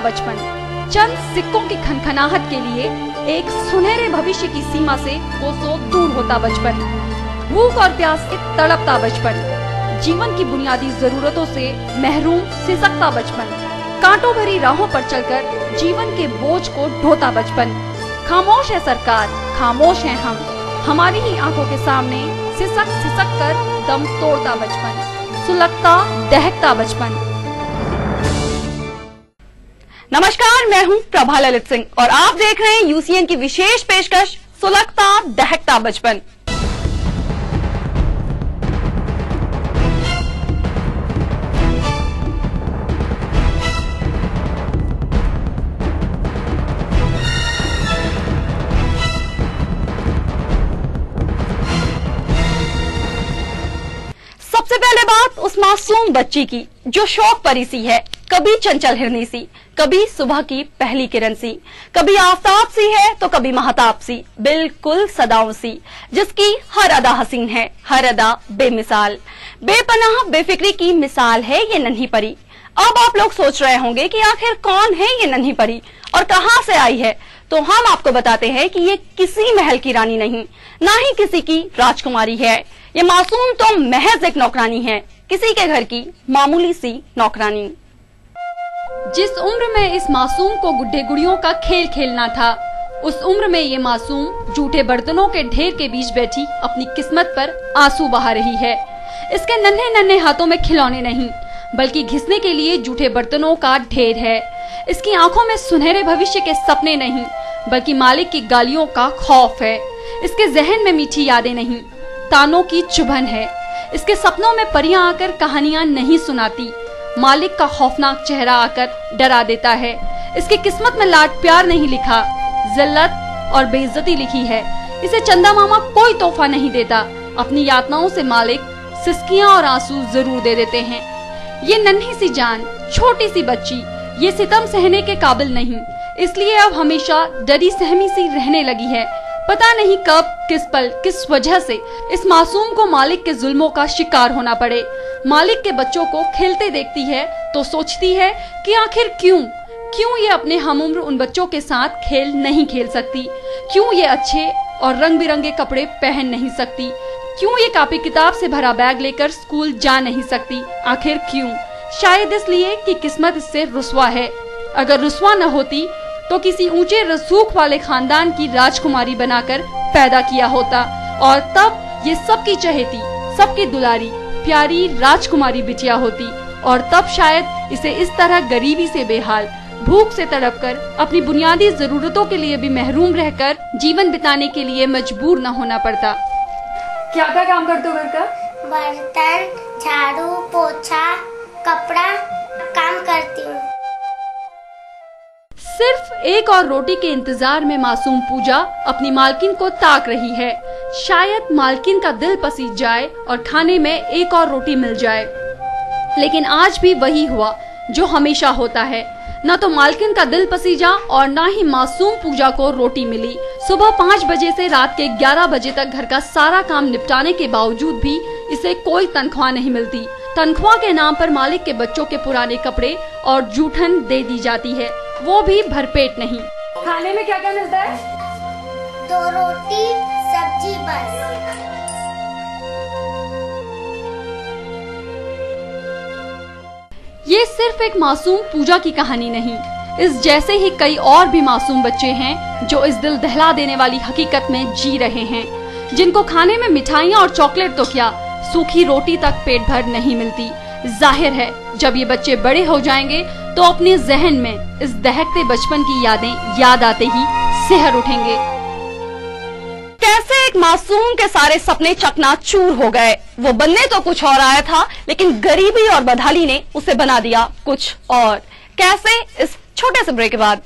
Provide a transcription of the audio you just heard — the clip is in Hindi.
बचपन चंद सिक्कों की खनखनाहट के लिए एक सुनहरे भविष्य की सीमा से कोसों दूर होता बचपन। भूख और प्यास से तड़पता बचपन, जीवन की बुनियादी जरूरतों से महरूम सिसकता बचपन, कांटों भरी राहों पर चलकर जीवन के बोझ को ढोता बचपन। खामोश है सरकार, खामोश है हम, हमारी ही आंखों के सामने सिसक सिसक कर दम तोड़ता बचपन, सुलगता दहकता बचपन। नमस्कार, मैं हूं प्रभा ललित सिंह और आप देख रहे हैं यूसीएन की विशेष पेशकश सुलगता दहकता बचपन। सबसे पहले बात उस मासूम बच्ची की जो शौक परी सी है, कभी चंचल हिरनी सी, कभी सुबह की पहली किरण सी, कभी आफताब सी है तो कभी महताब सी, बिल्कुल सदाओं सी, जिसकी हर अदा हसीन है, हर अदा बेमिसाल, बेपनाह बेफिक्री की मिसाल है ये नन्ही परी। अब आप लोग सोच रहे होंगे कि आखिर कौन है ये नन्ही परी और कहां से आई है, तो हम आपको बताते हैं कि ये किसी महल की रानी नहीं, ना ही किसी की राजकुमारी है। ये मासूम तो महज एक नौकरानी है, किसी के घर की मामूली सी नौकरानी। जिस उम्र में इस मासूम को गुड्डे गुड़ियों का खेल खेलना था, उस उम्र में ये मासूम जूठे बर्तनों के ढेर के बीच बैठी अपनी किस्मत पर आंसू बहा रही है। इसके नन्हे नन्हे हाथों में खिलौने नहीं, बल्कि घिसने के लिए जूठे बर्तनों का ढेर है। इसकी आंखों में सुनहरे भविष्य के सपने नहीं, बल्कि मालिक की गालियों का खौफ है। इसके जहन में मीठी यादें नहीं, तानों की चुभन है। इसके सपनों में परियां आकर कहानियां नहीं सुनाती, मालिक का खौफनाक चेहरा आकर डरा देता है। इसकी किस्मत में लाड प्यार नहीं लिखा, जिल्लत और बेइज्जती लिखी है। इसे चंदा मामा कोई तोहफा नहीं देता, अपनी यातनाओं से मालिक सिसकियां और आंसू जरूर दे देते हैं। ये नन्ही सी जान, छोटी सी बच्ची, ये सितम सहने के काबिल नहीं, इसलिए अब हमेशा डरी सहमी सी रहने लगी है। पता नहीं कब, किस पल, किस वजह से इस मासूम को मालिक के जुल्मों का शिकार होना पड़े। मालिक के बच्चों को खेलते देखती है तो सोचती है कि आखिर क्यों ये अपने हमउम्र उन बच्चों के साथ खेल नहीं खेल सकती, क्यों ये अच्छे और रंग बिरंगे कपड़े पहन नहीं सकती, क्यों ये कॉपी किताब से भरा बैग लेकर स्कूल जा नहीं सकती, आखिर क्यों? शायद इसलिए कि किस्मत इससे रुस्वा है। अगर रुस्वा न होती तो किसी ऊंचे रसूख वाले खानदान की राजकुमारी बनाकर पैदा किया होता और तब ये सबकी चहेती, सबकी दुलारी प्यारी राजकुमारी बिटिया होती, और तब शायद इसे इस तरह गरीबी से बेहाल, भूख से तड़पकर, अपनी बुनियादी जरूरतों के लिए भी महरूम रहकर जीवन बिताने के लिए मजबूर न होना पड़ता। क्या क्या काम करते हो घर का? बर्तन, झाड़ू, पोछा, कपड़ा काम करती हूँ। सिर्फ एक और रोटी के इंतजार में मासूम पूजा अपनी मालकिन को ताक रही है। शायद मालकिन का दिल पसीज जाए और खाने में एक और रोटी मिल जाए, लेकिन आज भी वही हुआ जो हमेशा होता है। न तो मालकिन का दिल पसीजा और न ही मासूम पूजा को रोटी मिली। सुबह 5 बजे से रात के 11 बजे तक घर का सारा काम निपटाने के बावजूद भी इसे कोई तनख्वाह नहीं मिलती। तनख्वाह के नाम पर मालिक के बच्चों के पुराने कपड़े और जूठन दे दी जाती है, वो भी भरपेट नहीं। खाने में क्या क्या मिलता है? 2 रोटी, सब्जी बस। ये सिर्फ एक मासूम पूजा की कहानी नहीं, इस जैसे ही कई और भी मासूम बच्चे हैं जो इस दिल दहला देने वाली हकीकत में जी रहे हैं, जिनको खाने में मिठाइयाँ और चॉकलेट तो क्या, सूखी रोटी तक पेट भर नहीं मिलती। जाहिर है जब ये बच्चे बड़े हो जाएंगे तो अपने जहन में इस दहकते बचपन की यादें याद आते ही सिहर उठेंगे। कैसे एक मासूम के सारे सपने चकनाचूर हो गए। वो बनने तो कुछ और आया था, लेकिन गरीबी और बदहाली ने उसे बना दिया कुछ और। कैसे? इस छोटे से ब्रेक के बाद।